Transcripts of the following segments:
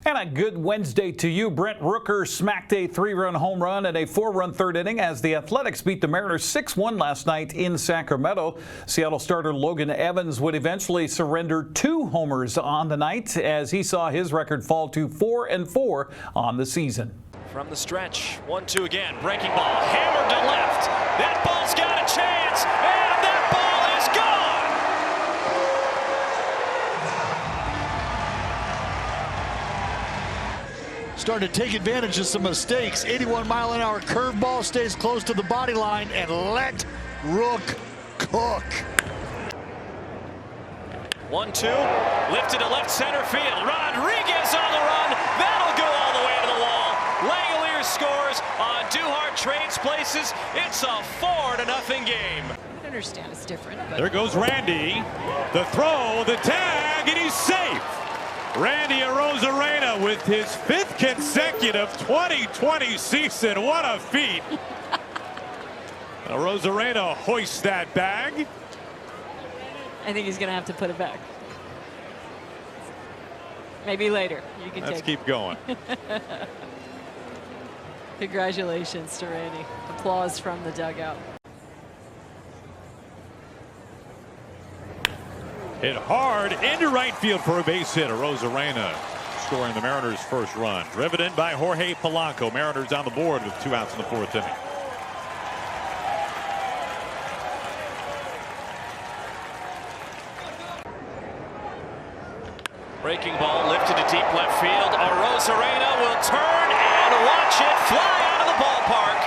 And a good Wednesday to you. Brent Rooker smacked a 3-run home run and a 4-run third inning as the Athletics beat the Mariners 6-1 last night in Sacramento. Seattle starter Logan Evans would eventually surrender 2 homers on the night as he saw his record fall to 4-4 on the season. From the stretch, 1-2 again, breaking ball, hammered to left. That ball's got a chance, and that ball is gone. Starting to take advantage of some mistakes. 81-mile-an-hour curveball stays close to the body line, and let Rook cook. 1-2, lifted to left center field. Rodriguez on the run. That'll go all the way to the wall. Langolier scores on Duhart trades places. It's a 4-0 game. I understand it's different. But there goes Randy. The throw, the tag, and he's safe. Randy Arozarena with his 5th consecutive 2020 season. What a feat. Arozarena hoists that bag. I think he's going to have to put it back. Maybe later. You can Let's keep going. Congratulations to Randy. Applause from the dugout. Hit hard into right field for a base hit. Arozarena scoring the Mariners' first run. Driven in by Jorge Polanco. Mariners on the board with 2 outs in the 4th inning. Breaking ball lifted to deep left field. Arozarena will turn and watch it fly out of the ballpark.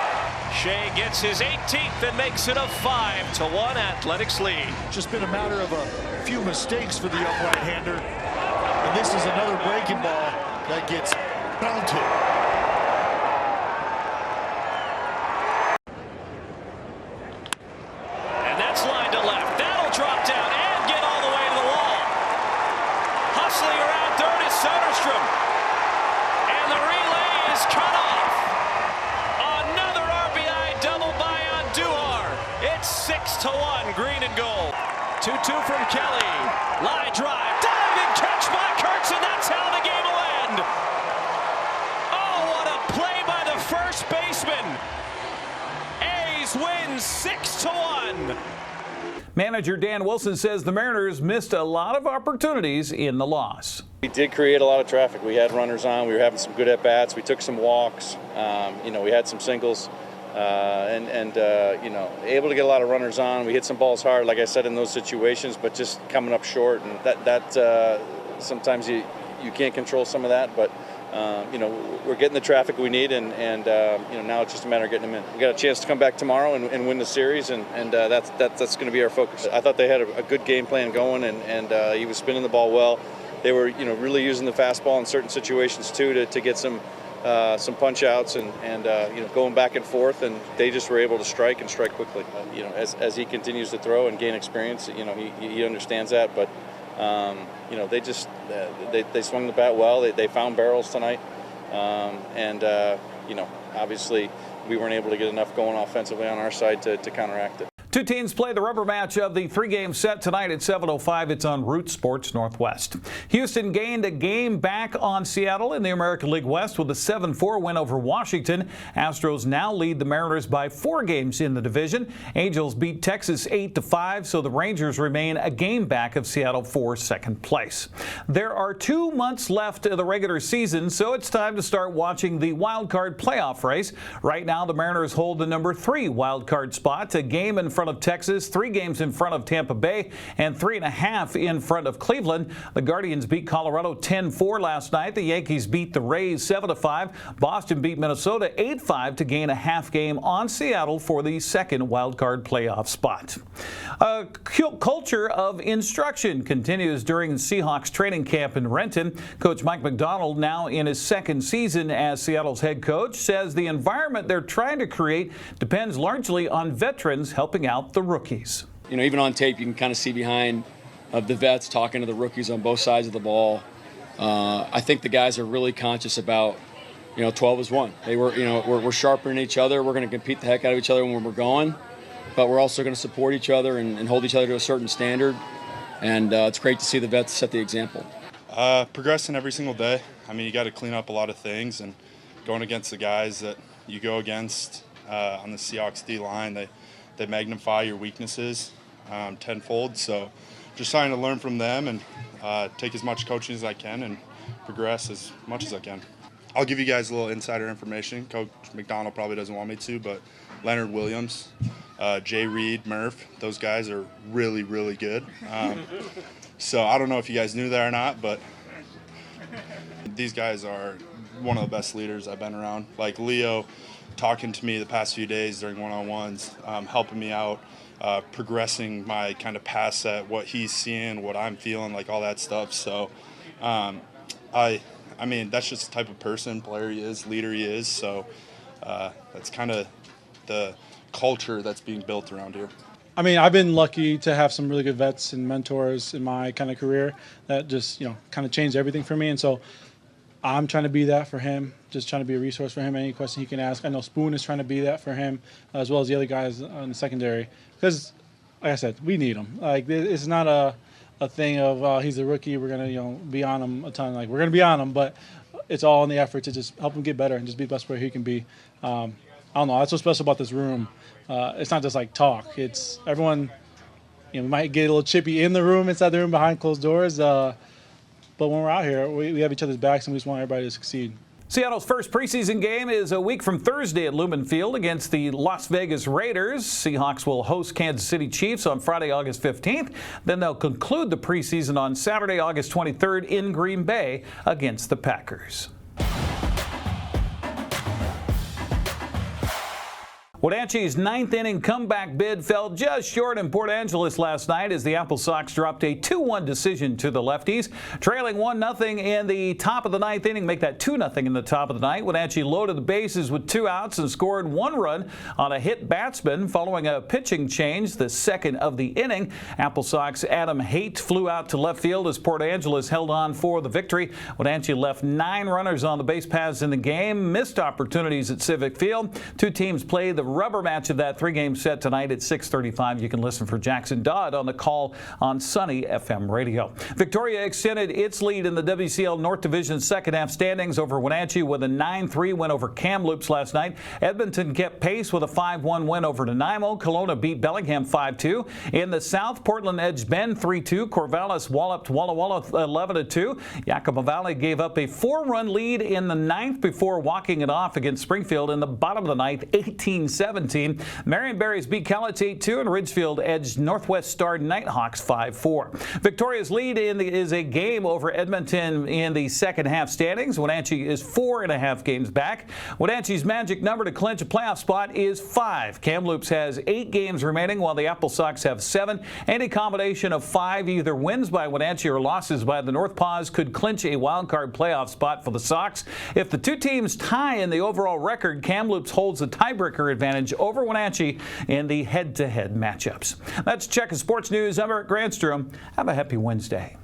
Shea gets his 18th and makes it a 5-1 Athletics lead. Just been a matter of a few mistakes for the upright-hander, and this is another breaking ball that gets belted. And that's lined to left. That'll drop down and get all the way to the wall. Hustling around third is Soderstrom. And the relay is cut off. Another RBI double by on Duhart. It's 6-1, green and gold. 2-2 from Kelly. Line drive. Diving catch by Kurtz, and that's how the game will end. Oh, what a play by the first baseman. A's win 6-1. Manager Dan Wilson says the Mariners missed a lot of opportunities in the loss. We did create a lot of traffic. We had runners on. We were having some good at-bats. We took some walks. We had some singles. Able to get a lot of runners on. We hit some balls hard, like I said, in those situations, but just coming up short. And that sometimes you can't control some of that, but we're getting the traffic we need, and now it's just a matter of getting them in. We got a chance to come back tomorrow and win the series, and that's going to be our focus. I thought they had a good game plan going, and he was spinning the ball well. They were really using the fastball in certain situations too to get some punch outs and going back and forth, and they just were able to strike and strike quickly. As he continues to throw and gain experience, he understands that, but they swung the bat well. They found barrels tonight, obviously we weren't able to get enough going offensively on our side to counteract it. 2 teams play the rubber match of the 3-game set tonight at 7:05. It's on Root Sports Northwest. Houston gained a game back on Seattle in the American League West with a 7-4 win over Washington. Astros now lead the Mariners by 4 games in the division. Angels beat Texas 8-5, so the Rangers remain a game back of Seattle for 2nd place. There are 2 months left of the regular season, so it's time to start watching the wild card playoff race. Right now, the Mariners hold the number 3 wild card spot, a game in front of Texas, 3 games in front of Tampa Bay, and 3.5 in front of Cleveland. The Guardians beat Colorado 10-4 last night. The Yankees beat the Rays 7-5. Boston beat Minnesota 8-5 to gain a half game on Seattle for the 2nd wild card playoff spot. A culture of instruction continues during the Seahawks training camp in Renton. Coach Mike Macdonald, now in his 2nd season as Seattle's head coach, says the environment they're trying to create depends largely on veterans helping out the rookies. Even on tape, you can kind of see behind the vets talking to the rookies on both sides of the ball. I think the guys are really conscious about, 12 is 1. We're sharpening each other. We're going to compete the heck out of each other when we're going, but we're also going to support each other and hold each other to a certain standard. And it's great to see the vets set the example. Progressing every single day. I mean, you got to clean up a lot of things, and going against the guys that you go against on the Seahawks D-line, they magnify your weaknesses tenfold. So just trying to learn from them and take as much coaching as I can and progress as much as I can. I'll give you guys a little insider information. Coach Macdonald probably doesn't want me to, but Leonard Williams, Jay Reed, Murph, those guys are really, really good. So I don't know if you guys knew that or not, but these guys are one of the best leaders I've been around. Like Leo talking to me the past few days during one-on-ones, helping me out, progressing my kind of pass set, what he's seeing, what I'm feeling, like all that stuff. So I mean, that's just the type of person, player he is, leader he is. So that's kind of the culture that's being built around here. I mean, I've been lucky to have some really good vets and mentors in my kind of career that just, kind of changed everything for me. And so I'm trying to be that for him, just trying to be a resource for him. Any question he can ask. I know Spoon is trying to be that for him, as well as the other guys in the secondary. Because, like I said, we need him. Like, it's not a thing of he's a rookie, we're going to, be on him a ton. Like, we're going to be on him, but it's all in the effort to just help him get better and just be the best player he can be. I don't know. That's what's special about this room. It's not just like talk. It's everyone, we might get a little chippy in the room, inside the room, behind closed doors. But when we're out here, we have each other's backs and we just want everybody to succeed. Seattle's first preseason game is a week from Thursday at Lumen Field against the Las Vegas Raiders. Seahawks will host Kansas City Chiefs on Friday, August 15th. Then they'll conclude the preseason on Saturday, August 23rd in Green Bay against the Packers. Wenatchee's ninth inning comeback bid fell just short in Port Angeles last night as the AppleSox dropped a 2-1 decision to the lefties. Trailing 1-0 in the top of the ninth inning, make that 2-0 in the top of the ninth. Wenatchee loaded the bases with 2 outs and scored 1 run on a hit batsman following a pitching change, the second of the inning. AppleSox Adam Haight flew out to left field as Port Angeles held on for the victory. Wenatchee left 9 runners on the base paths in the game, missed opportunities at Civic Field. Two teams played the rubber match of that 3-game set tonight at 6:35. You can listen for Jackson Dodd on the call on Sunny FM radio. Victoria extended its lead in the WCL North Division second half standings over Wenatchee with a 9-3 win over Kamloops last night. Edmonton kept pace with a 5-1 win over Nanaimo. Kelowna beat Bellingham 5-2. In the South, Portland edged Bend 3-2. Corvallis walloped Walla Walla 11-2. Yakima Valley gave up a 4-run lead in the ninth before walking it off against Springfield in the bottom of the ninth, 18-17. Marion Barries beat Cowlitz 8-2, and Ridgefield edged Northwest Star Nighthawks 5-4. Victoria's lead is a game over Edmonton in the second half standings. Wenatchee is 4.5 games back. Wenatchee's magic number to clinch a playoff spot is 5. Kamloops has 8 games remaining, while the AppleSox have 7. Any combination of 5 either wins by Wenatchee or losses by the North Paws could clinch a wildcard playoff spot for the Sox. If the two teams tie in the overall record, Kamloops holds the tiebreaker advantage over Wenatchee in the head-to-head matchups. That's Check of Sports News. I'm Eric Granstrom. Have a happy Wednesday.